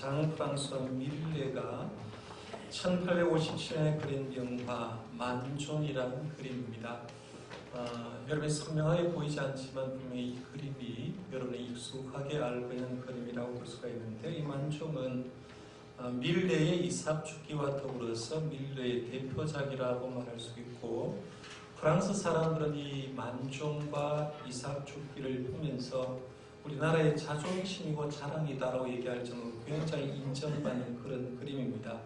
장프랑스와 밀레가 1857년에 그린 명화 만종이라는 그림입니다. 여러분이 선명하게 보이지 않지만 분명히 이 그림이 여러분이 익숙하게 알고 있는 그림이라고 볼 수가 있는데, 이 만종은 밀레의 이삭 죽기와 더불어서 밀레의 대표작이라고 말할 수 있고, 프랑스 사람들은 이 만종과 이삭 죽기를 보면서 우리나라의 자존심이고 자랑이다라고 얘기할 정도로 굉장히 인정받는 그런 그림입니다.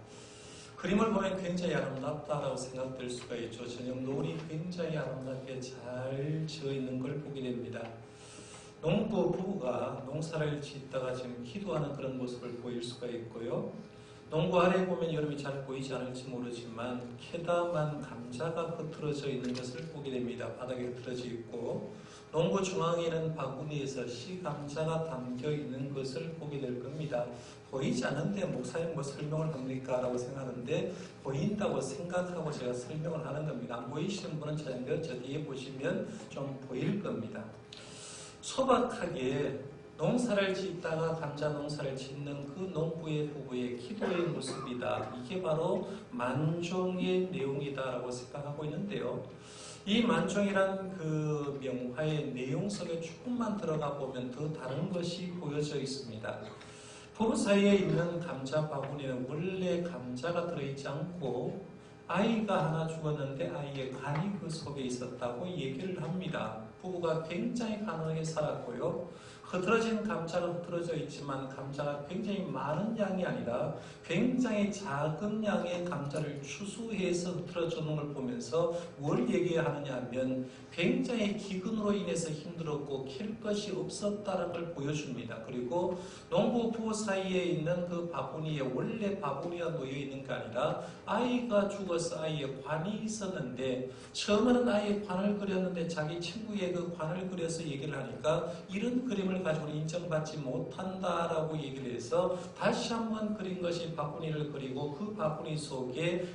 그림을 보면 굉장히 아름답다라고 생각될 수가 있죠. 저녁 노을이 굉장히 아름답게 잘 지어 있는 걸 보게 됩니다. 부부가 농사를 짓다가 지금 기도하는 그런 모습을 보일 수가 있고요. 농구 아래 보면 여러분이 잘 보이지 않을지 모르지만 캐다만 감자가 흩어져 있는 것을 보게 됩니다. 바닥에 흩어져 있고, 농구 중앙에는 바구니에서 씨감자가 담겨 있는 것을 보게 될 겁니다. 보이지 않는데 목사님 뭐 설명을 합니까? 라고 생각하는데, 보인다고 생각하고 제가 설명을 하는 겁니다. 안 보이시는 분은 저 뒤에 보시면 좀 보일 겁니다. 소박하게 농사를 짓다가 감자 농사를 짓는 그 농부의 부부의 기도의 모습이다. 이게 바로 만종의 내용이다라고 생각하고 있는데요. 이 만종이란 그 명화의 내용 속에 조금만 들어가 보면 더 다른 것이 보여져 있습니다. 부부 사이에 있는 감자 바구니는 원래 감자가 들어있지 않고 아이가 하나 죽었는데 아이의 간이 그 속에 있었다고 얘기를 합니다. 부부가 굉장히 가난하게 살았고요. 흐트러진 감자가 흐트러져 있지만 감자가 굉장히 많은 양이 아니라 굉장히 작은 양의 감자를 추수해서 흐트러지는 걸 보면서 뭘 얘기하느냐 하면 굉장히 기근으로 인해서 힘들었고 캘 것이 없었다는 걸 보여줍니다. 그리고 농부 부부 사이에 있는 그 바구니에 원래 바구니가 놓여 있는 게 아니라 아이가 죽어서 아이의 관이 있었는데, 처음에는 아이의 관을 그렸는데 자기 친구의 그 관을 그려서 얘기를 하니까 이런 그림을 가지고는 인정받지 못한다라고 얘기를 해서 다시 한번 그린 것이 바구니를 그리고 그 바구니 속에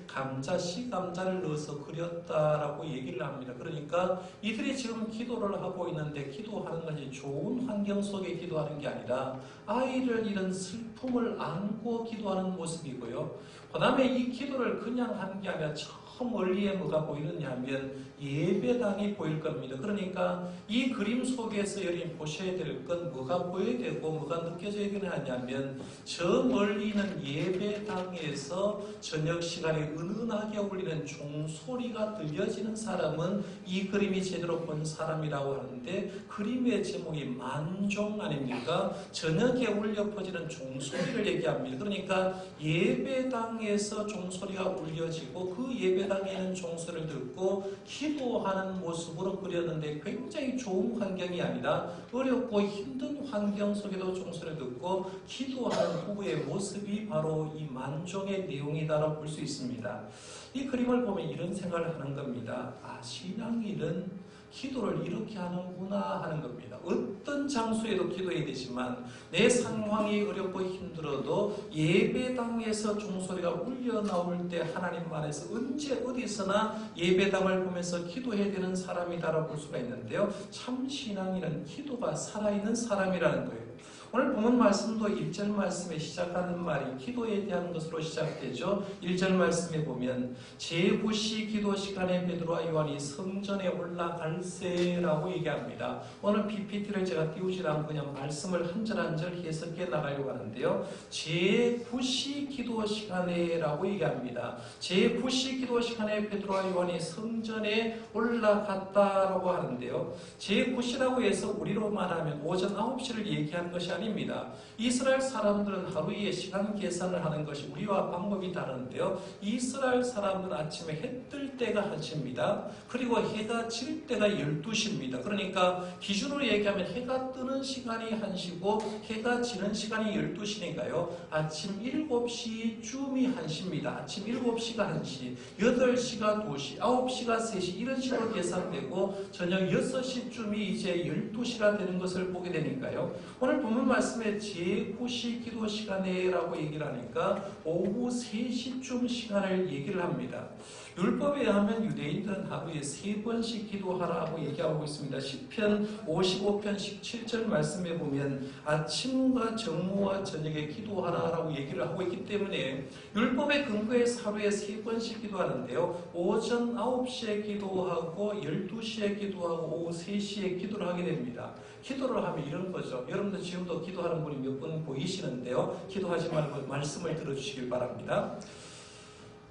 씨감자를 넣어서 그렸다라고 얘기를 합니다. 그러니까 이들이 지금 기도를 하고 있는데, 기도하는 것이 좋은 환경 속에 기도하는 게 아니라 아이를 잃은 슬픔을 안고 기도하는 모습이고요. 그 다음에 이 기도를 그냥 하는 게 아니라 멀리에 뭐가 보이느냐 하면 예배당이 보일 겁니다. 그러니까 이 그림 속에서 여러분이 보셔야 될 건 뭐가 보여야 되고 뭐가 느껴져야 되느냐면, 저 멀리 있는 예배당에서 저녁 시간에 은은하게 울리는 종소리가 들려지는 사람은 이 그림이 제대로 본 사람이라고 하는데, 그림의 제목이 만종 아닙니까? 저녁에 울려 퍼지는 종소리를 얘기합니다. 그러니까 예배당에서 종소리가 울려지고 그 예배당에는 종소리를 듣고 기도하는 모습으로 그렸는데, 굉장히 좋은 환경이 아니라 어렵고 힘든 환경 속에도 종소리를 듣고 기도하는 부부의 모습이 바로 이 만종의 내용이다라고 볼 수 있습니다. 이 그림을 보면 이런 생각을 하는 겁니다. 신앙인은 기도를 이렇게 하는구나 하는 겁니다. 어떤 장소에도 기도해야 되지만 내 상황이 어렵고 힘들어도 예배당에서 종소리가 울려 나올 때 하나님 안에서 언제 어디서나 예배당을 보면서 기도해야 되는 사람이다라고 볼 수가 있는데요. 참 신앙인은 기도가 살아있는 사람이라는 거예요. 오늘 본문 말씀도 1절 말씀에 시작하는 말이 기도에 대한 것으로 시작되죠. 1절 말씀에 보면 제9시 기도 시간에 베드로와 요한이 성전에 올라갈세라고 얘기합니다. 오늘 PPT를 제가 띄우지 않고 그냥 말씀을 한 절 한 절 해석해 나가려고 하는데요. 제9시 기도 시간에라고 얘기합니다. 제9시 기도 시간에 베드로와 요한이 성전에 올라갔다라고 하는데요. 제9시라고 해서 우리로 말하면 오전 9시를 얘기하는 것이 아닙니다. 이스라엘 사람들은 하루에 시간 계산을 하는 것이 우리와 방법이 다른데요. 이스라엘 사람들은 아침에 해 뜰 때가 1시입니다. 그리고 해가 질 때가 12시입니다. 그러니까 기준으로 얘기하면 해가 뜨는 시간이 1시고 해가 지는 시간이 12시니까요. 아침 7시쯤이 1시입니다. 아침 7시가 1시, 8시가 2시, 9시가 3시 이런 식으로 계산되고 저녁 6시쯤이 이제 12시가 되는 것을 보게 되니까요. 오늘 본문 말씀에 제9시 기도 시간에라고 얘기를 하니까 오후 3시쯤 시간을 얘기를 합니다. 율법에 의하면 유대인들은 하루에 3번씩 기도하라고 얘기하고 있습니다. 시편 55편 17절 말씀에 보면 아침과 정오와 저녁에 기도하라라고 얘기를 하고 있기 때문에 율법의 근거에 하루에 3번씩 기도하는데요. 오전 9시에 기도하고 12시에 기도하고 오후 3시에 기도를 하게 됩니다. 기도를 하면 이런 거죠. 여러분들 지금도 기도하는 분이 몇 분 보이시는데요. 기도하지 말고 말씀을 들어주시길 바랍니다.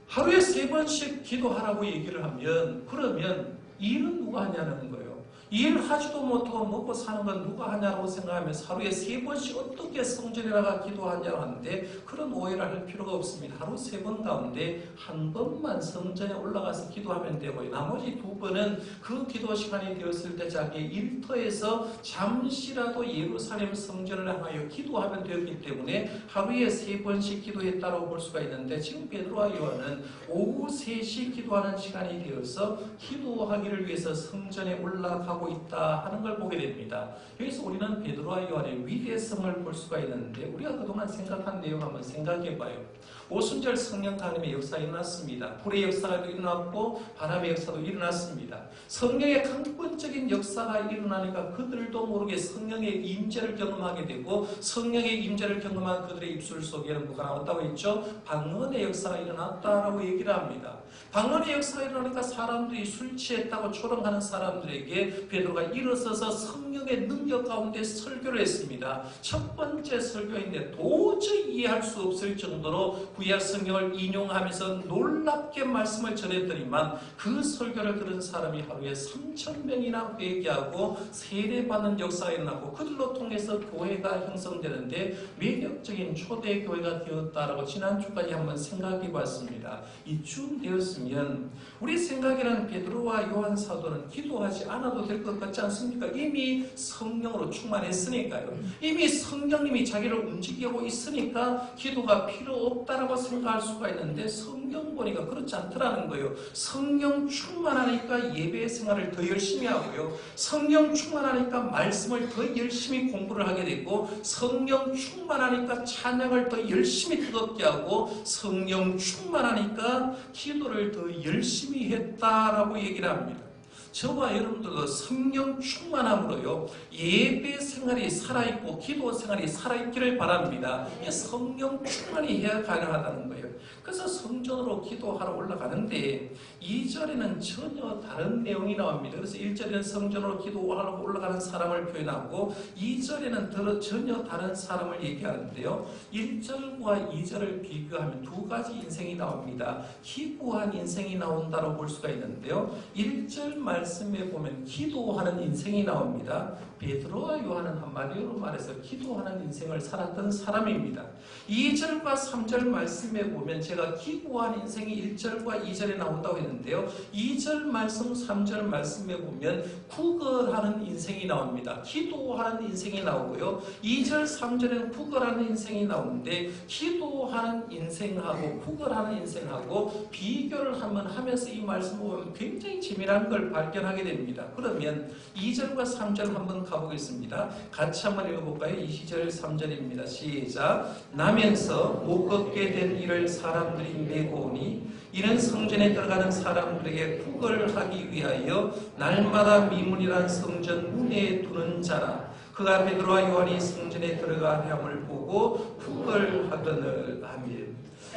하루에 3번씩 기도하라고 얘기를 하면 그러면 일은 누가 하냐는 거예요. 일하지도 못하고 먹고 사는 건 누가 하냐고 생각하면 하루에 3번씩 어떻게 성전에 나가 기도하냐고 하는데 그런 오해를 할 필요가 없습니다. 하루 3번 가운데 한 번만 성전에 올라가서 기도하면 되고요. 나머지 2번은 그 기도 시간이 되었을 때 자기 일터에서 잠시라도 예루살렘 성전을 향하여 기도하면 되었기 때문에 하루에 3번씩 기도했다고 볼 수가 있는데 지금 베드로와 요한은 오후 3시 기도하는 시간이 되어서 기도하기를 위해서 성전에 올라가고 있다 하는 걸 보게 됩니다. 여기서 우리는 베드로와 요한의 위대성을 볼 수가 있는데 우리가 그동안 생각한 내용 한번 생각해 봐요. 오순절 성령 강림의 역사가 일어났습니다. 불의 역사가 일어났고 바람의 역사도 일어났습니다. 성령의 강권적인 역사가 일어나니까 그들도 모르게 성령의 임재를 경험하게 되고 성령의 임재를 경험한 그들의 입술 속에는 뭐가 나왔다고 했죠? 방언의 역사가 일어났다라고 얘기를 합니다. 방언의 역사가 일어나니까 사람들이 술 취했다고 조롱하는 사람들에게 베드로가 일어서서 성령의 능력 가운데 설교를 했습니다. 첫 번째 설교인데 도저히 이해할 수 없을 정도로 구약 성경을 인용하면서 놀랍게 말씀을 전했더니만 그 설교를 들은 사람이 하루에 3,000명이나 회개하고 세례받는 역사가 일어나고 그들로 통해서 교회가 형성되는데 매력적인 초대교회가 되었다라고 지난주까지 한번 생각해 봤습니다. 이쯤 되었으면 우리 생각에는 베드로와 요한 사도는 기도하지 않아도 될 것 같지 않습니까? 이미 성령으로 충만했으니까요. 이미 성령님이 자기를 움직이고 있으니까 기도가 필요 없다라고 생각할 수가 있는데 성경 보니까 그렇지 않더라는 거예요. 성령 충만하니까 예배 생활을 더 열심히 하고요. 성령 충만하니까 말씀을 더 열심히 공부를 하게 되고 성령 충만하니까 찬양을 더 열심히 뜨겁게 하고 성령 충만하니까 기도를 더 열심히 했다라고 얘기를 합니다. 저와 여러분들도 성령 충만함으로요 예배 생활이 살아있고 기도 생활이 살아있기를 바랍니다. 이 성령 충만이 해야 가능하다는 거예요. 그래서 성전으로 기도하러 올라가는데 2절에는 전혀 다른 내용이 나옵니다. 그래서 1절에는 성전으로 기도하러 올라가는 사람을 표현하고 2절에는 전혀 다른 사람을 얘기하는데요. 1절과 2절을 비교하면 두 가지 인생이 나옵니다. 기구한 인생이 나온다고 볼 수가 있는데요. 1절 말씀에 보면 기도하는 인생이 나옵니다. 베드로와 요한은 한마디로 말해서 기도하는 인생을 살았던 사람입니다. 2절과 3절 말씀에 보면 제가 기구한 인생이 1절과 2절에 나온다고 했는데요. 2절 말씀, 3절 말씀에 보면 구걸하는 인생이 나옵니다. 기도하는 인생이 나오고요. 2절, 3절에는 구걸하는 인생이 나오는데 기도하는 인생하고 구걸하는 인생하고 비교를 한번 하면서 이 말씀을 보면 굉장히 재미난 걸 발견하게 됩니다. 그러면 2절과 3절 한번 가보겠습니다. 같이 한번 읽어볼까요? 2절, 3절입니다. 시작. 나면서 못 걷게 된 이를 사람들이 메고 오니 이는 성전에 들어가는 사람들에게 구걸하기 위하여 날마다 미문이란 성전 문에 두는 자라. 그가 베드로와 요한이 성전에 들어가 함을 보고 구걸하더늘. 아멘.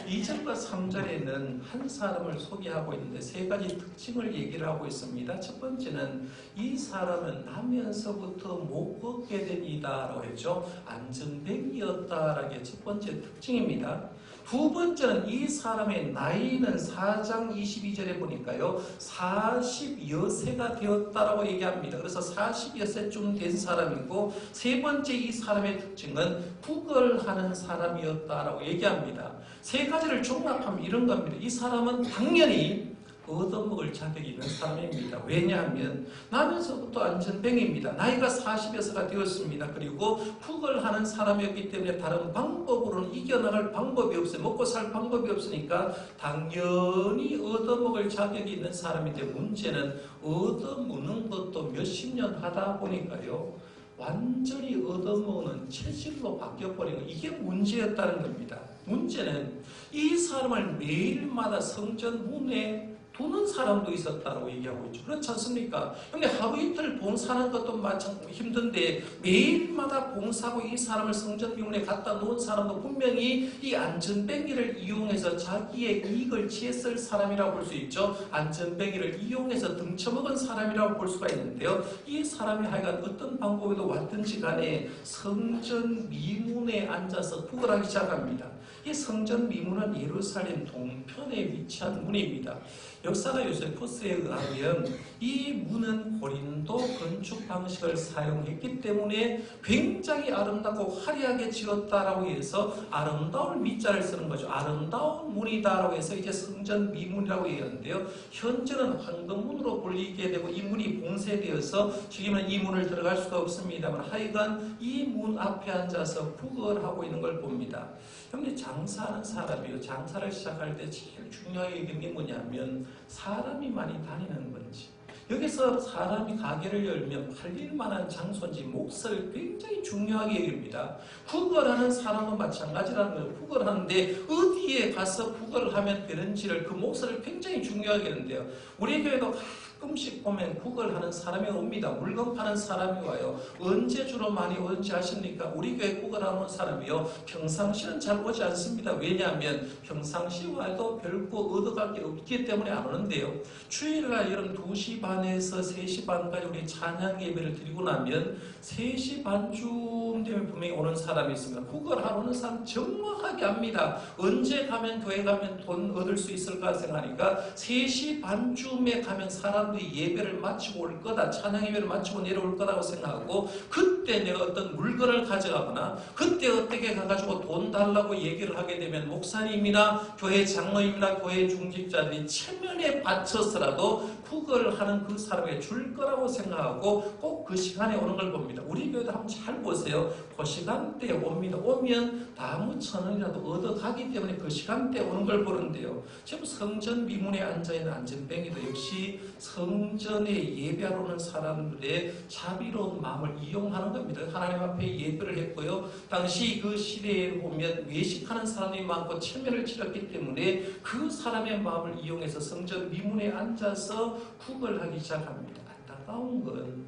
2절과 3절에는 한 사람을 소개하고 있는데 세 가지 특징을 얘기를 하고 있습니다. 첫 번째는 이 사람은 나면서부터 못 걷게 된 이다라고 했죠. 안전뱅이였다라는 게 첫 번째 특징입니다. 두 번째는 이 사람의 나이는 4장 22절에 보니까요 40여 세가 되었다라고 얘기합니다. 그래서 40여 세쯤 된 사람이고 세 번째 이 사람의 특징은 구걸하는 사람이었다라고 얘기합니다. 세 가지를 종합하면 이런 겁니다. 이 사람은 당연히 얻어먹을 자격이 있는 사람입니다. 왜냐하면 나면서부터 안전뱅이입니다. 나이가 40여서가 되었습니다. 그리고 구걸하는 사람이었기 때문에 다른 방법으로는 이겨나갈 방법이 없어요. 먹고 살 방법이 없으니까 당연히 얻어먹을 자격이 있는 사람인데 문제는 얻어먹는 것도 몇십 년 하다 보니까요 완전히 얻어먹는 체질로 바뀌어버린 거, 이게 문제였다는 겁니다. 문제는 이 사람을 매일마다 성전 문에 두는 사람도 있었다고 얘기하고 있죠. 그렇지 않습니까? 근데 하루 이틀 봉사하는 것도 마찬가지 힘든데 매일마다 봉사하고 이 사람을 성전 비문에 갖다 놓은 사람도 분명히 이 안전뱅이를 이용해서 자기의 이익을 취했을 사람이라고 볼 수 있죠. 안전뱅이를 이용해서 등쳐먹은 사람이라고 볼 수가 있는데요. 이 사람이 하여간 어떤 방법에도 왔든지 간에 성전 미문에 앉아서 구걸하기 시작합니다. 이 성전 미문은 예루살렘 동편에 위치한 문입니다. 역사가 요세푸스에 의하면 이 문은 고린도 건축 방식을 사용했기 때문에 굉장히 아름답고 화려하게 지었다라고 해서 아름다운 미자를 쓰는 거죠. 아름다운 문이다라고 해서 이제 성전 미문이라고 얘기하는데요. 현재는 황금문으로 불리게 되고 이 문이 봉쇄되어서 지금은 이 문을 들어갈 수가 없습니다만 하여간 이 문 앞에 앉아서 구걸하고 있는 걸 봅니다. 그런데 장사하는 사람이요. 장사를 시작할 때 제일 중요하게 여기는 게 뭐냐면 사람이 많이 다니는 건지, 여기서 사람이 가게를 열면 팔릴 만한 장소인지 몫을 굉장히 중요하게 여깁니다. 구걸하는 사람은 마찬가지라는 거예요. 구걸하는데 어디에 가서 구걸을 하면 되는지를 그 몫을 굉장히 중요하게 하는데요. 우리 교회도 가끔씩 보면 구걸하는 사람이 옵니다. 물건 파는 사람이 와요. 언제 주로 많이 오는지 아십니까? 우리 교회 구걸하는 사람이요. 평상시는 잘 오지 않습니다. 왜냐하면 평상시 와도 별거 얻어갈 게 없기 때문에 안 오는데요. 주일날 여름 2시 반에서 3시 반까지 우리 찬양 예배를 드리고 나면 3시 반쯤 되면 분명히 오는 사람이 있습니다. 구걸하러 오는 사람 정확하게 압니다. 언제 가면 교회 가면 돈 얻을 수 있을까 생각하니까 3시 반쯤에 가면 사람들이 예배를 마치고 올 거다, 찬양 예배를 마치고 내려올 거라고 생각하고 그때 내가 어떤 물건을 가져가거나 그때 어떻게 가가지고 돈 달라고 얘기를 하게 되면 목사님이나 교회 장로님이나 교회 중직자들이 체면에 받쳐서라도 구걸을 하는 그 사람에게 줄 거라고 생각하고 꼭 그 시간에 오는 걸 봅니다. 우리 교회도 한번 잘 보세요. 그 시간대에 옵니다. 오면 다무 1,000원이라도 얻어가기 때문에 그 시간대에 오는 걸 보는데요. 지금 성전 미문에 앉아있는 안전뱅이도 역시 성전에 예배하러 오는 사람들의 자비로운 마음을 이용하는 겁니다. 하나님 앞에 예배를 했고요. 당시 그 시대에 보면 외식하는 사람이 많고 체면을 치렀기 때문에 그 사람의 마음을 이용해서 성전 미문에 앉아서 구걸하기 시작합니다. 안타까운 건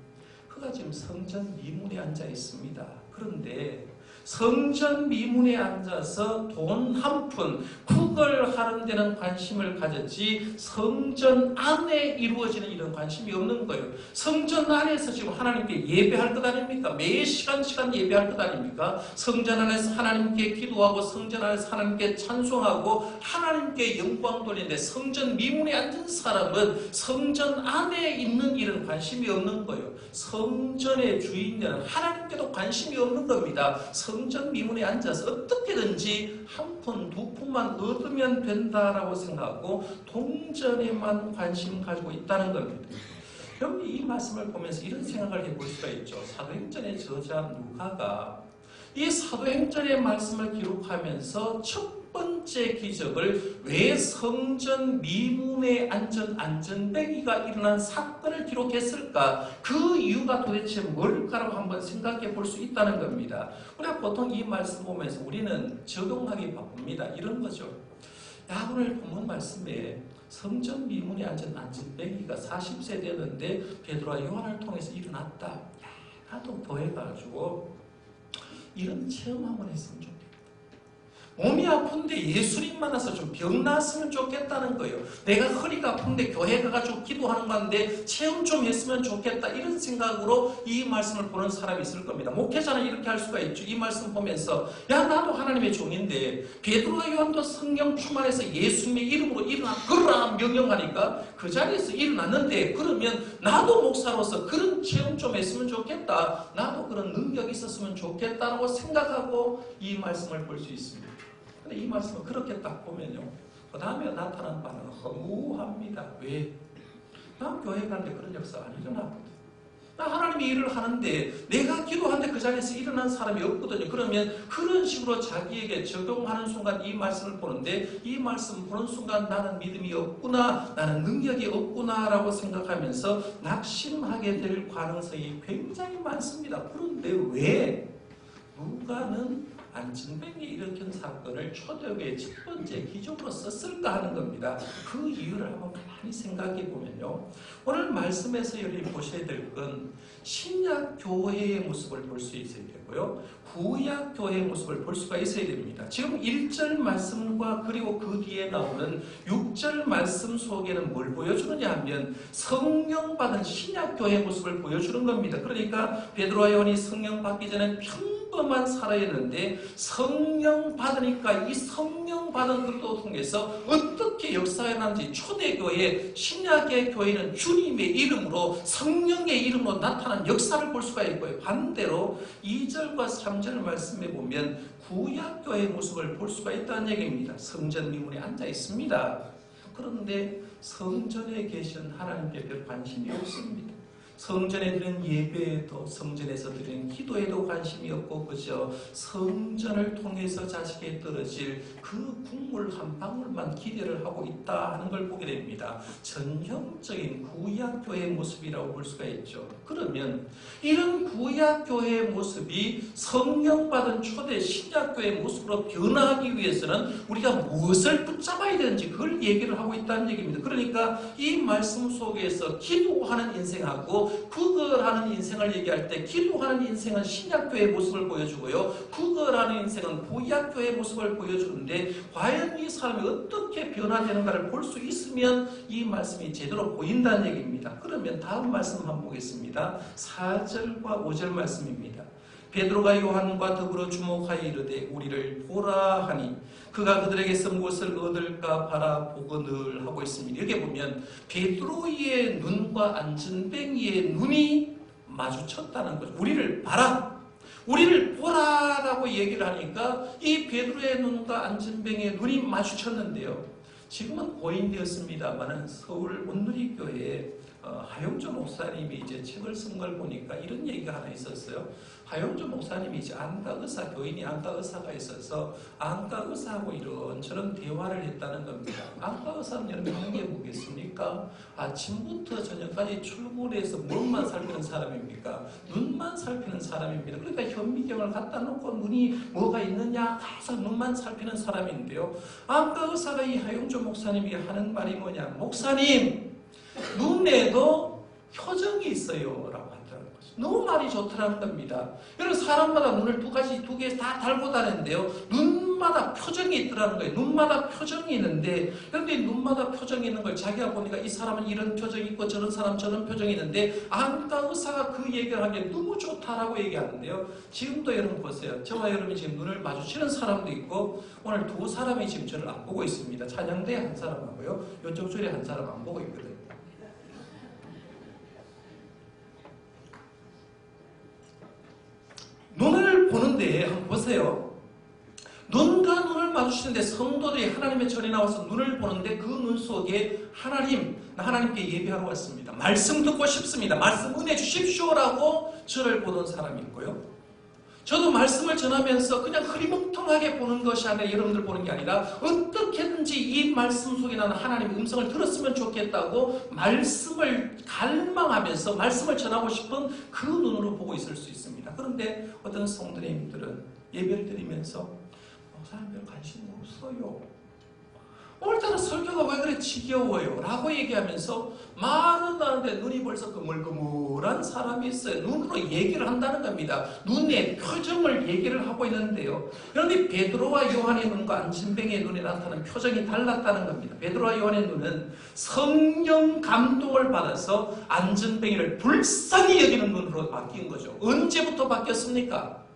그가 지금 성전 미문에 앉아 있습니다. 그런데 성전 미문에 앉아서 돈 한 푼 구걸하는 데는 관심을 가졌지 성전 안에 이루어지는 이런 관심이 없는 거예요. 성전 안에서 지금 하나님께 예배할 것 아닙니까? 매 시간 예배할 것 아닙니까? 성전 안에서 하나님께 기도하고 성전 안에서 하나님께 찬송하고 하나님께 영광 돌리는데 성전 미문에 앉은 사람은 성전 안에 있는 일은 관심이 없는 거예요. 성전의 주인들은 하나님께도 관심이 없는 겁니다. 성전 미문에 앉아서 어떻게든지 한 푼, 두 푼만 얻으면 된다라고 생각하고 동전에만 관심 가지고 있다는 겁니다. 그럼 이 말씀을 보면서 이런 생각을 해볼 수가 있죠. 사도행전의 저자 누가가 이 사도행전의 말씀을 기록하면서 첫 번째 기적을 왜 성전 미문에 앉은 안전뱅이가 일어난 사건을 기록했을까? 그 이유가 도대체 뭘까라고 한번 생각해 볼 수 있다는 겁니다. 우리가 보통 이 말씀 보면서 우리는 적용하기 바쁩니다. 이런 거죠. 야, 오늘 본문 말씀에 성전 미문에 앉은 안전뱅이가 40세 되는데 베드로와 요한을 통해서 일어났다. 야, 나도 더해가지고 이런 체험 한번 했으면 좋겠다. 몸이 아픈데 예수님 만나서 좀 병 나았으면 좋겠다는 거예요. 내가 허리가 아픈데 교회 가가지고 기도하는 건데 체험 좀 했으면 좋겠다. 이런 생각으로 이 말씀을 보는 사람이 있을 겁니다. 목회자는 이렇게 할 수가 있죠. 이 말씀 보면서 야, 나도 하나님의 종인데 베드로와 요한도 성령 충만해서 예수님의 이름으로 일어나거라 명령하니까 그 자리에서 일어났는데 그러면 나도 목사로서 그런 체험 좀 했으면 좋겠다. 나도 그런 능력이 있었으면 좋겠다라고 생각하고 이 말씀을 볼 수 있습니다. 근데 이 말씀을 그렇게 딱 보면요. 그 다음에 나타난 바는 허무합니다. 왜? 난 교회 가는데 그런 역사가 안 일어나거든. 나 하나님이 일을 하는데 내가 기도하는데 그 자리에서 일어난 사람이 없거든요. 그러면 그런 식으로 자기에게 적용하는 순간 이 말씀을 보는데 이 말씀 보는 순간 나는 믿음이 없구나, 나는 능력이 없구나 라고 생각하면서 낙심하게 될 가능성이 굉장히 많습니다. 그런데 왜 누가는 안진뱅이 일으킨 사건을 초대교회의 첫 번째 기적으로 썼을까 하는 겁니다. 그 이유를 한번 가만히 생각해 보면요, 오늘 말씀에서 여러분이 보셔야 될 건 신약 교회의 모습을 볼 수 있어야 되고요, 구약 교회의 모습을 볼 수가 있어야 됩니다. 지금 1절 말씀과 그리고 그 뒤에 나오는 6절 말씀 속에는 뭘 보여주느냐 하면 성령 받은 신약 교회의 모습을 보여주는 겁니다. 그러니까 베드로와 요한이 성령 받기 전에 평범한 살아있는데 성령 받으니까 이 성령 받은 것도 통해서 어떻게 역사해나는지 초대교회 신약의 교회는 주님의 이름으로 성령의 이름으로 나타난 역사를 볼 수가 있고요. 반대로 2절과 3절 말씀에 보면 구약교회의 모습을 볼 수가 있다는 얘기입니다. 성전 미문에 앉아 있습니다. 그런데 성전에 계신 하나님께 별 관심이 없습니다. 성전에 드리는 예배에도, 성전에서 드리는 기도에도 관심이 없고 그저 성전을 통해서 자식에 떨어질 그 국물 한 방울만 기대를 하고 있다 하는 걸 보게 됩니다. 전형적인 구약교회의 모습이라고 볼 수가 있죠. 그러면 이런 구약교회의 모습이 성령 받은 초대 신약교회의 모습으로 변화하기 위해서는 우리가 무엇을 붙잡아야 되는지 그걸 얘기를 하고 있다는 얘기입니다. 그러니까 이 말씀 속에서 기도하는 인생하고 구걸하는 인생을 얘기할 때 기도하는 인생은 신약교회의 모습을 보여주고요, 구걸하는 인생은 구약교회의 모습을 보여주는데 과연 이 사람이 어떻게 변화되는가를 볼 수 있으면 이 말씀이 제대로 보인다는 얘기입니다. 그러면 다음 말씀 한번 보겠습니다. 4절과 5절 말씀입니다. 베드로가 요한과 더불어 주목하여 이르되 우리를 보라 하니 그가 그들에게서 무엇을 얻을까 바라보거늘 하고 있습니다. 여기 보면 베드로의 눈과 안진뱅이의 눈이 마주쳤다는 거죠. 우리를 봐라, 우리를 보라라고 얘기를 하니까 이 베드로의 눈과 안진뱅이의 눈이 마주쳤는데요. 지금은 고인되었습니다만 서울 온누리교회에 하용조 목사님이 이제 책을 쓴 걸 보니까 이런 얘기가 하나 있었어요. 하용조 목사님이 이제 안과의사, 교인이 안과의사가 있어서 안과의사하고 이런저런 대화를 했다는 겁니다. 안과의사는 여러분 한개 보겠습니까? 아침부터 저녁까지 출근해서 몸만 살피는 사람입니까? 눈만 살피는 사람입니다. 그러니까 현미경을 갖다 놓고 눈이 뭐가 있느냐 해서 눈만 살피는 사람인데요. 안과의사가 이 하용조 목사님이 하는 말이 뭐냐, 목사님 눈에도 표정이 있어요 라고 한다는 거죠. 너무 말이 좋더라는 겁니다. 여러분 사람마다 눈을 두 개 다 달고 다니는데요, 눈마다 표정이 있더라는 거예요. 눈마다 표정이 있는데, 그런데 눈마다 표정이 있는 걸 자기가 보니까 이 사람은 이런 표정이 있고 저런 사람 저런 표정이 있는데 안과 의사가 그 얘기를 하기에 너무 좋다라고 얘기하는데요. 지금도 여러분 보세요. 저와 여러분이 지금 눈을 마주치는 사람도 있고 오늘 두 사람이 지금 저를 안 보고 있습니다. 찬양대에 한 사람하고요, 이쪽 줄에 한 사람 안 보고 있거든요. 눈을 보는데 한번 보세요. 눈과 눈을 마주치는데 성도들이 하나님의 전에 나와서 눈을 보는데 그 눈 속에 하나님, 나 하나님께 예배하러 왔습니다. 말씀 듣고 싶습니다. 말씀 은혜 주십시오라고 저를 보던 사람이 있고요. 저도 말씀을 전하면서 그냥 흐리멍텅하게 보는 것이 아니라 여러분들 보는 게 아니라 어떻게든지 이 말씀 속에 나는 하나님의 음성을 들었으면 좋겠다고 말씀을 갈망하면서 말씀을 전하고 싶은 그 눈으로 보고 있을 수 있습니다. 그런데 어떤 성도님들은 예배를 드리면서 목사님 별 관심 없어요. 오늘따라 설교가 왜 그래 지겨워요 라고 얘기하면서 말은 하는데 눈이 벌써 그물그물한 사람이 있어요. 눈으로 얘기를 한다는 겁니다. 눈의 표정을 얘기를 하고 있는데요. 그런데 베드로와 요한의 눈과 안진뱅이의 눈에 나타나는 표정이 달랐다는 겁니다. 베드로와 요한의 눈은 성령 감동을 받아서 안진뱅이를 불쌍히 여기는 눈으로 바뀐 거죠. 언제부터 바뀌었습니까?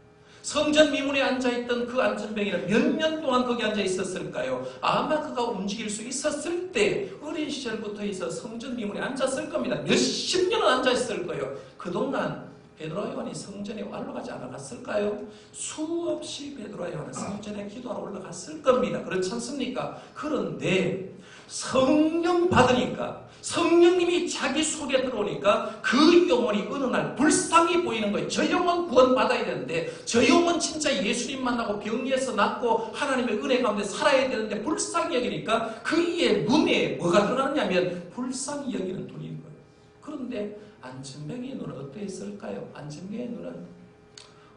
성전 미문에 앉아있던 그 안진뱅이는 몇 년 동안 거기 앉아 있었을까요? 아마 그가 움직일 수 있었을 때 어린 시절부터 있어 성전 미문에 앉았을 겁니다. 몇십 년은 앉아있을 거예요. 그동안 베드로와 요한이 성전에 올라가지 않았을까요? 수없이 베드로와 요한은 성전에 기도하러 올라갔을 겁니다. 그렇지 않습니까? 그런데 성령 받으니까, 성령님이 자기 속에 들어오니까 그 영혼이 어느 날 불쌍히 보이는 거예요. 저 영혼 구원받아야 되는데, 저 영혼 진짜 예수님 만나고 병리에서 낫고 하나님의 은혜 가운데 살아야 되는데 불쌍히 여기니까 그의 눈에 뭐가 들어가느냐면 불쌍히 여기는 눈인 거예요. 그런데 안진뱅이의 눈은 어떠했을까요? 안진뱅이의 눈은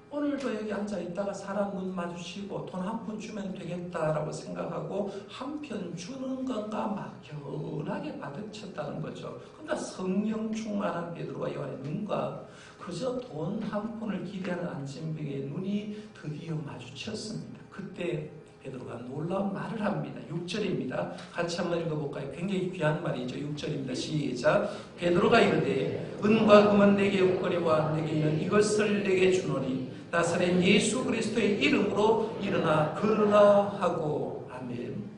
오늘도 여기 앉아있다가 사람 눈 마주치고 돈 한 푼 주면 되겠다라고 생각하고 한 편 주는 건가 막연하게 받아쳤다는 거죠. 그러니까 성령 충만한 베드로와 요한의 눈과 그저 돈 한 푼을 기대하는 안진뱅이의 눈이 드디어 마주쳤습니다. 그때 베드로가 놀라운 말을 합니다. 6절입니다. 같이 한번 읽어볼까요? 굉장히 귀한 말이죠. 6절입니다. 시작. 베드로가 이르되 은과 금은 내게 없거니와 내게 있는 이것을 내게 주노니 나사렛 예수 그리스도의 이름으로 일어나 걸으라 하고. 아멘.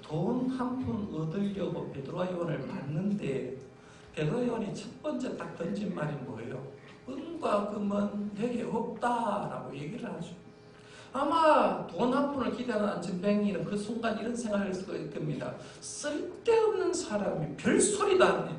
돈 한 푼 얻으려고 베드로와 요한을 봤는데 베드로와 요한이 첫 번째 딱 던진 말이 뭐예요? 은과 금은 내게 없다라고 얘기를 하죠. 아마 돈 한 푼을 기대하는 안진뱅이는 그 순간 이런 생각을 할 수가 있습니다. 쓸데없는 사람이 별소리도 안 해.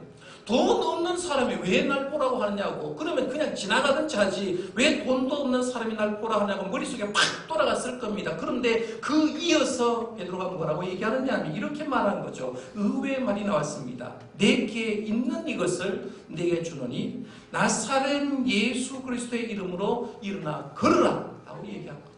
돈 없는 사람이 왜 날 보라고 하느냐고. 그러면 그냥 지나가든지 하지 왜 돈도 없는 사람이 날 보라고 하냐고 머릿속에 팍 돌아갔을 겁니다. 그런데 그 이어서 베드로가 뭐라고 얘기하느냐 하면 이렇게 말한 거죠. 의외의 말이 나왔습니다. 내게 있는 이것을 내게 주노니 나사렛 예수 그리스도의 이름으로 일어나 걸으라 라고 얘기한 거죠.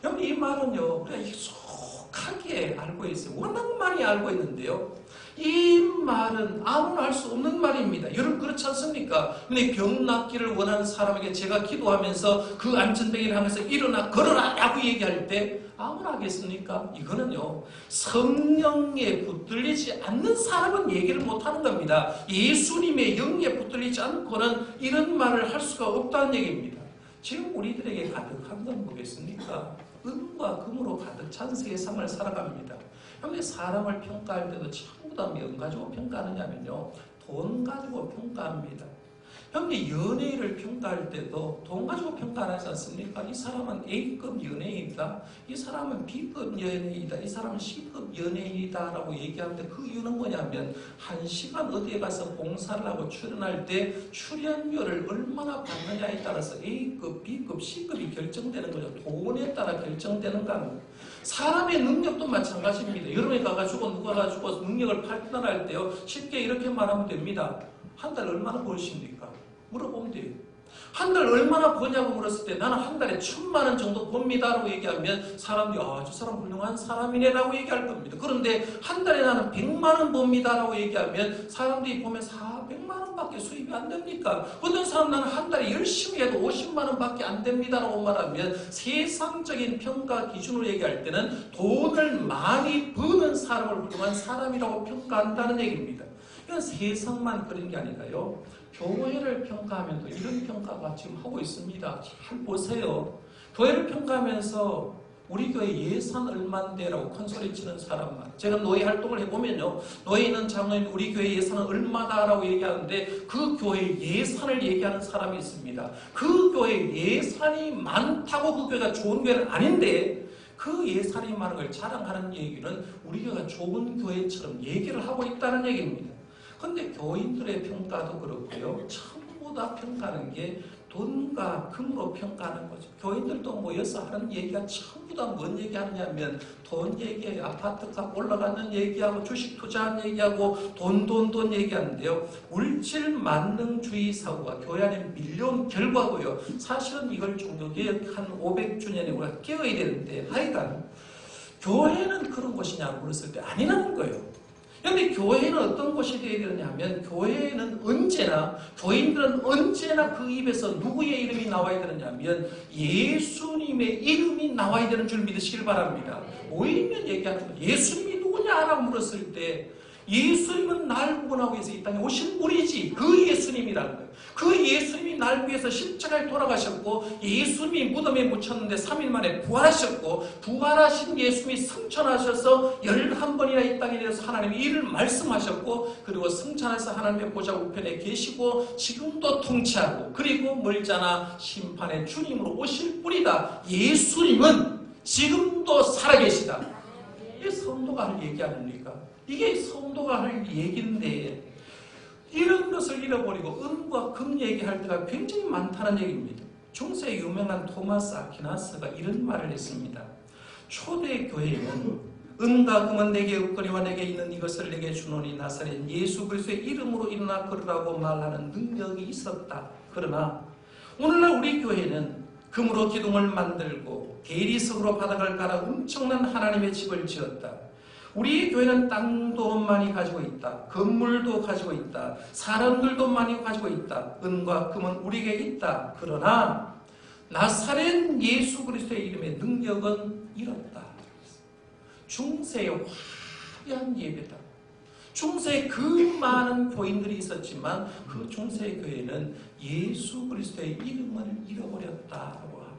여러분 이 말은요 우리가 익숙하게 알고 있어요. 워낙 많이 알고 있는데요. 이 말은 아무나 할 수 없는 말입니다. 여러분 그렇지 않습니까? 근데 병 낫기를 원하는 사람에게 제가 기도하면서 그 안진뱅이를 하면서 일어나 걸어라 라고 얘기할 때 아무나 하겠습니까? 이거는요 성령에 붙들리지 않는 사람은 얘기를 못하는 겁니다. 예수님의 영에 붙들리지 않고는 이런 말을 할 수가 없다는 얘기입니다. 지금 우리들에게 가득한 건 뭐겠습니까? 은과 금으로 가득 찬 세상을 살아갑니다. 그런데 사람을 평가할 때도 전부 다 뭐 가지고 평가하느냐면요 돈 가지고 평가합니다. 형님 연예인을 평가할 때도 돈 가지고 평가하지 않습니까? 이 사람은 A급 연예인이다. 이 사람은 B급 연예인이다. 이 사람은 C급 연예인이다 라고 얘기하는데 그 이유는 뭐냐면 1시간 어디에 가서 봉사를 하고 출연할 때 출연료를 얼마나 받느냐에 따라서 A급, B급, C급이 결정되는 거죠. 돈에 따라 결정되는 겁니다. 사람의 능력도 마찬가지입니다. 여름에 가가지고 누가 가지고 능력을 판단할 때요 쉽게 이렇게 말하면 됩니다. 한 달 얼마나 버십니까? 물어보면 돼요. 한 달 얼마나 버냐고 물었을 때 나는 한 달에 1,000만 원 정도 법니다 라고 얘기하면 사람들이 저 사람 훌륭한 사람이네 라고 얘기할 겁니다. 그런데 한 달에 나는 100만 원 법니다 라고 얘기하면 사람들이 보면 400만 원밖에 수입이 안 됩니까? 어떤 사람 나는 한 달에 열심히 해도 50만 원밖에 안 됩니다 라고 말하면 세상적인 평가 기준으로 얘기할 때는 돈을 많이 버는 사람을 훌륭한 사람이라고 평가한다는 얘기입니다. 이건 세상만 그런 게 아니라요. 교회를 평가하면 또 이런 평가가 지금 하고 있습니다. 잘 보세요. 교회를 평가하면서 우리 교회 예산 얼마인데라고 큰소리 치는 사람만. 제가 노예 활동을 해보면요. 노예 있는 장로님 우리 교회 예산은 얼마다라고 얘기하는데 그 교회 예산을 얘기하는 사람이 있습니다. 그 교회 예산이 많다고 그 교회가 좋은 교회는 아닌데 그 예산이 많은 걸 자랑하는 얘기는 우리 교회가 좋은 교회처럼 얘기를 하고 있다는 얘기입니다. 그런데 교인들의 평가도 그렇고요. 전부 다 평가하는 게 돈과 금으로 평가하는 거죠. 교인들도 모여서 하는 얘기가 전부 다 뭔 얘기하느냐면 돈 얘기해요. 아파트값 올라가는 얘기하고 주식 투자하는 얘기하고 돈 얘기하는데요. 물질 만능주의 사고가 교회 안에 밀려온 결과고요. 사실은 이걸 종교개혁 한 500주년에 우리가 깨어야 되는데 하여간 교회는 그런 곳이냐고 물었을 때 아니라는 거예요. 그런데 교회는 어떤 곳이 되어야 되느냐면 교회는 언제나 교인들은 언제나 그 입에서 누구의 이름이 나와야 되느냐면 예수님의 이름이 나와야 되는 줄 믿으시길 바랍니다. 오히려 얘기하는 거예요. 예수님이 누구냐라고 물었을 때 예수님은 날 구원하기 위해서 이 땅에 오신 분이지. 그 예수님이라는 거예요. 그 예수님이 날 위해서 십자가에 돌아가셨고 예수님이 무덤에 묻혔는데 3일 만에 부활하셨고 부활하신 예수님이 승천하셔서 11번이나 이 땅에 대해서 하나님이 이를 말씀하셨고 그리고 승천해서 하나님의 보좌 우편에 계시고 지금도 통치하고 그리고 멀잖아 심판의 주님으로 오실 분이다. 예수님은 지금도 살아계시다. 이게 성도가 할 얘기 아닙니까? 이게 성도가 할 얘기인데 이런 것을 잃어버리고 은과 금 얘기할 때가 굉장히 많다는 얘기입니다. 중세 유명한 토마스 아퀴나스가 이런 말을 했습니다. 초대 교회는 은과 금은 내게 없거니와 내게 있는 이것을 내게 주노니 나사렛 예수 그리스도의 이름으로 일어나 걸으라고 말하는 능력이 있었다. 그러나 오늘날 우리 교회는 금으로 기둥을 만들고 대리석으로 바닥을 깔아 엄청난 하나님의 집을 지었다. 우리 교회는 땅도 많이 가지고 있다. 건물도 가지고 있다. 사람들도 많이 가지고 있다. 은과 금은 우리에게 있다. 그러나 나사렛 예수 그리스도의 이름의 능력은 잃었다. 중세의 화려한 예배다. 중세에 그 많은 교인들이 있었지만 그 중세 교회는 예수 그리스도의 이름을 잃어버렸다라고 합니다.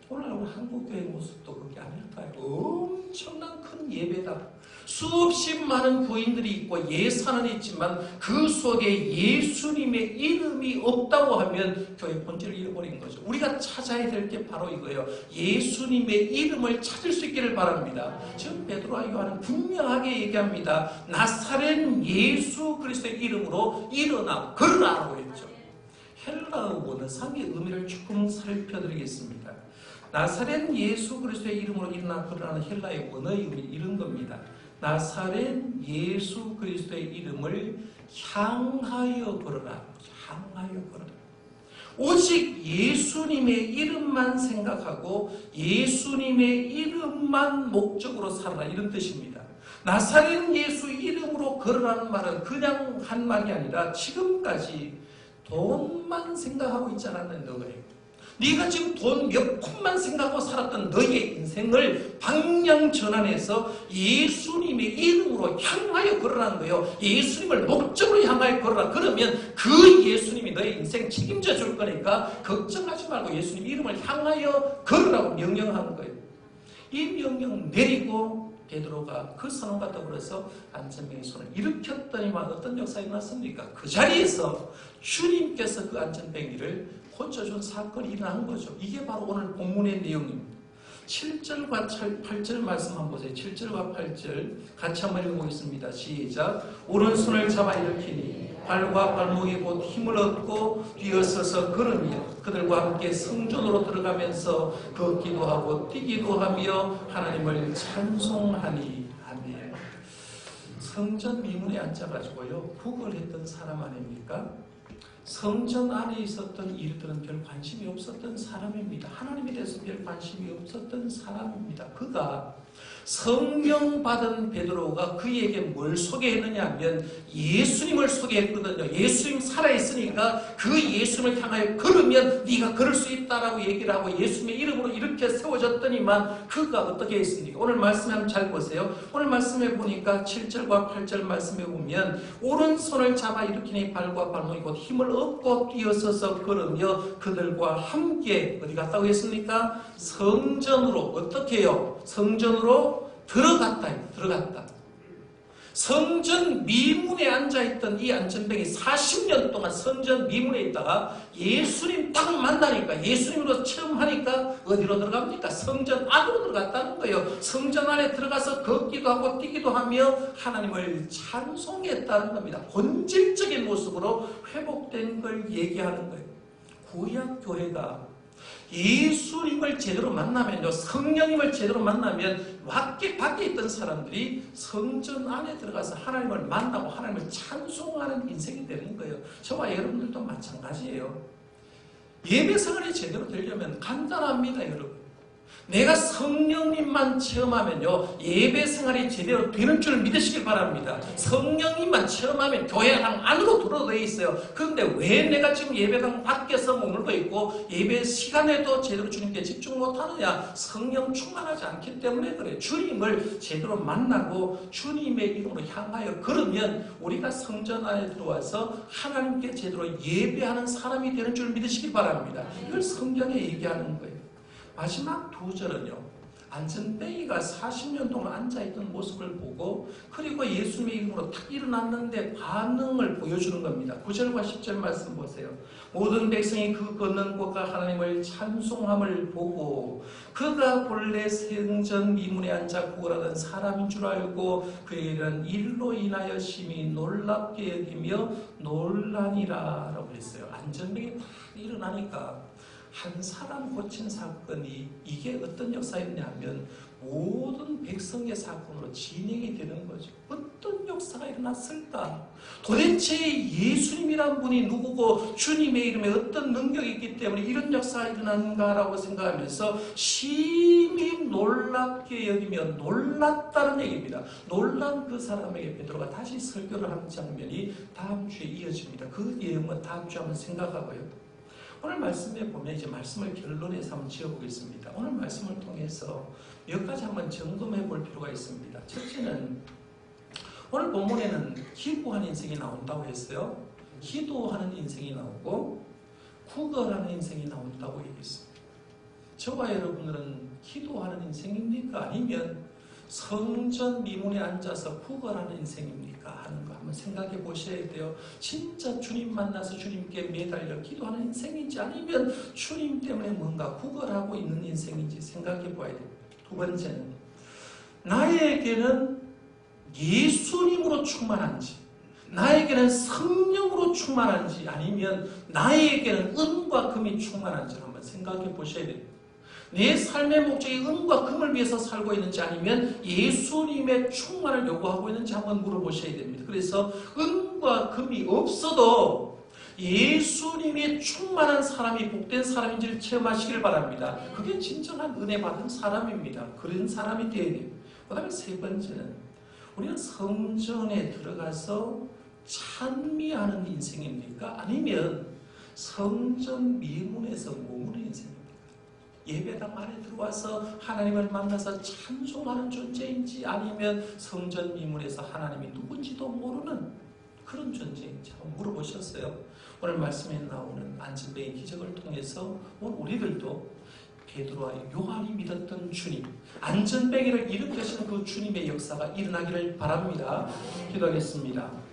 오늘 한국 교회 모습도 그게 아닐까요? 엄청난 큰 예배다. 수없이 많은 교인들이 있고 예산은 있지만 그 속에 예수님의 이름이 없다고 하면 교회 본질을 잃어버린 거죠. 우리가 찾아야 될 게 바로 이거예요. 예수님의 이름을 찾을 수 있기를 바랍니다. 지금 베드로와 요한은 분명하게 얘기합니다. 나사렛 예수 그리스도의 이름으로 일어나 걸으라고 했죠. 헬라어 원어상의 의미를 조금 살펴드리겠습니다. 나사렛 예수 그리스도의 이름으로 일어나 걸으라는 헬라의 원어의 의미 이런 겁니다. 나사렛 예수 그리스도의 이름을 향하여 걸어라. 향하여 걸어라. 오직 예수님의 이름만 생각하고 예수님의 이름만 목적으로 살아라. 이런 뜻입니다. 나사렛 예수 이름으로 걸으라는 말은 그냥 한 말이 아니라 지금까지 돈만 생각하고 있지 않았는 너예요. 네가 지금 돈 몇 푼만 생각하고 살았던 너의 인생을 방향 전환해서 예수님의 이름으로 향하여 걸으라는 거예요. 예수님을 목적으로 향하여 걸으라. 그러면 그 예수님이 너의 인생 책임져 줄 거니까 걱정하지 말고 예수님 이름을 향하여 걸으라고 명령하는 거예요. 이 명령 내리고 베드로가 그 선언과 더불어서 안전뱅이 손을 일으켰더니만 어떤 역사가 일어났습니까? 그 자리에서 주님께서 그 안전뱅이를 고쳐준 사건이 일어난 거죠. 이게 바로 오늘 본문의 내용입니다. 7절과 8절 말씀 한번 보세요. 7절과 8절 같이 한번 읽어보겠습니다. 시작. 오른손을 잡아 일으키니 발과 발목이 곧 힘을 얻고 뛰어서서 걸으며 그들과 함께 성전으로 들어가면서 걷기도 하고 뛰기도 하며 하나님을 찬송하니. 아멘. 성전 미문에 앉아가지고요 구걸했던 사람 아닙니까? 성전 안에 있었던 일들은 별 관심이 없었던 사람입니다. 하나님에 대해서 별 관심이 없었던 사람입니다. 그가 성령 받은 베드로가 그에게 뭘 소개했느냐 하면 예수님을 소개했거든요. 예수님 살아있으니까 그 예수님을 향하여 걸으면 네가 걸을 수 있다라고 얘기를 하고 예수님의 이름으로 이렇게 세워졌더니만 그가 어떻게 했습니까? 오늘 말씀에 한번 잘 보세요. 오늘 말씀에 보니까 7절과 8절 말씀에 보면 오른손을 잡아 일으키니 발과 발목이 곧 힘을 얻고 뛰어서서 걸으며 그들과 함께 어디 갔다고 했습니까? 성전으로. 어떻게 해요? 성전으로 들어갔다. 성전 미문에 앉아있던 이 안전뱅이 40년 동안 성전 미문에 있다가 예수님 딱 만나니까 예수님으로 체험하니까 어디로 들어갑니까? 성전 안으로 들어갔다는 거예요. 성전 안에 들어가서 걷기도 하고 뛰기도 하며 하나님을 찬송했다는 겁니다. 본질적인 모습으로 회복된 걸 얘기하는 거예요. 구약 교회가 예수님을 제대로 만나면요, 성령님을 제대로 만나면 밖에 있던 사람들이 성전 안에 들어가서 하나님을 만나고 하나님을 찬송하는 인생이 되는 거예요. 저와 여러분들도 마찬가지예요. 예배 생활이 제대로 되려면 간단합니다, 여러분. 내가 성령님만 체험하면요, 예배 생활이 제대로 되는 줄 믿으시길 바랍니다. 성령님만 체험하면 교회당 안으로 들어돼 있어요. 그런데 왜 내가 지금 예배당 밖에서 머물고 있고 예배 시간에도 제대로 주님께 집중 못하느냐? 성령 충만하지 않기 때문에 그래요. 주님을 제대로 만나고 주님의 이름으로 향하여 걸으면 우리가 성전 안에 들어와서 하나님께 제대로 예배하는 사람이 되는 줄 믿으시길 바랍니다. 이걸 성경에 얘기하는 거예요. 마지막 두 절은요, 안전뱅이가 40년 동안 앉아있던 모습을 보고 그리고 예수님의 이름으로 탁 일어났는데 반응을 보여주는 겁니다. 9절과 10절 말씀 보세요. 모든 백성이 그 걷는 곳과 하나님을 찬송함을 보고 그가 본래 성전 미문에 앉아 구걸하던 사람인 줄 알고 그의 일로 인하여 심히 놀랍게 여기며 놀라니라 라고 했어요. 안전뱅이 탁 일어나니까 한 사람 고친 사건이 이게 어떤 역사였냐면 모든 백성의 사건으로 진행이 되는 거죠. 어떤 역사가 일어났을까? 도대체 예수님이란 분이 누구고 주님의 이름에 어떤 능력이 있기 때문에 이런 역사가 일어났는가라고 생각하면서 심히 놀랍게 여기며 놀랐다는 얘기입니다. 놀란 그 사람에게 베드로가 다시 설교를 하는 장면이 다음 주에 이어집니다. 그 내용은 다음 주에 한번 생각하고요. 오늘 말씀에 보면 이제 말씀을 결론에서 한번 지어보겠습니다. 오늘 말씀을 통해서 몇 가지 한번 점검해 볼 필요가 있습니다. 첫째는 오늘 본문에는 기도하는 인생이 나온다고 했어요. 기도하는 인생이 나오고 구걸하는 인생이 나온다고 얘기했습니다. 저와 여러분들은 기도하는 인생입니까? 아니면 성전 미문에 앉아서 구걸하는 인생입니까? 하는 거 한번 생각해 보셔야 돼요. 진짜 주님 만나서 주님께 매달려 기도하는 인생인지 아니면 주님 때문에 뭔가 구걸하고 있는 인생인지 생각해 봐야 돼요. 두 번째는 나에게는 예수님으로 충만한지 나에게는 성령으로 충만한지 아니면 나에게는 은과 금이 충만한지 한번 생각해 보셔야 돼요. 내 삶의 목적이 은과 금을 위해서 살고 있는지 아니면 예수님의 충만을 요구하고 있는지 한번 물어보셔야 됩니다. 그래서 은과 금이 없어도 예수님의 충만한 사람이 복된 사람인지를 체험하시길 바랍니다. 그게 진정한 은혜 받은 사람입니다. 그런 사람이 되어야 돼요. 그 다음에 세 번째는 우리는 성전에 들어가서 찬미하는 인생입니까? 아니면 성전 미문에서 머무는 인생입니까? 예배당 안에 들어와서 하나님을 만나서 찬송하는 존재인지 아니면 성전 미문에서 하나님이 누군지도 모르는 그런 존재인지 한번 물어보셨어요? 오늘 말씀에 나오는 안전뱅이 기적을 통해서 오늘 우리들도 베드로와 요한이 믿었던 주님, 안전뱅이를 일으키시는 그 주님의 역사가 일어나기를 바랍니다. 기도하겠습니다.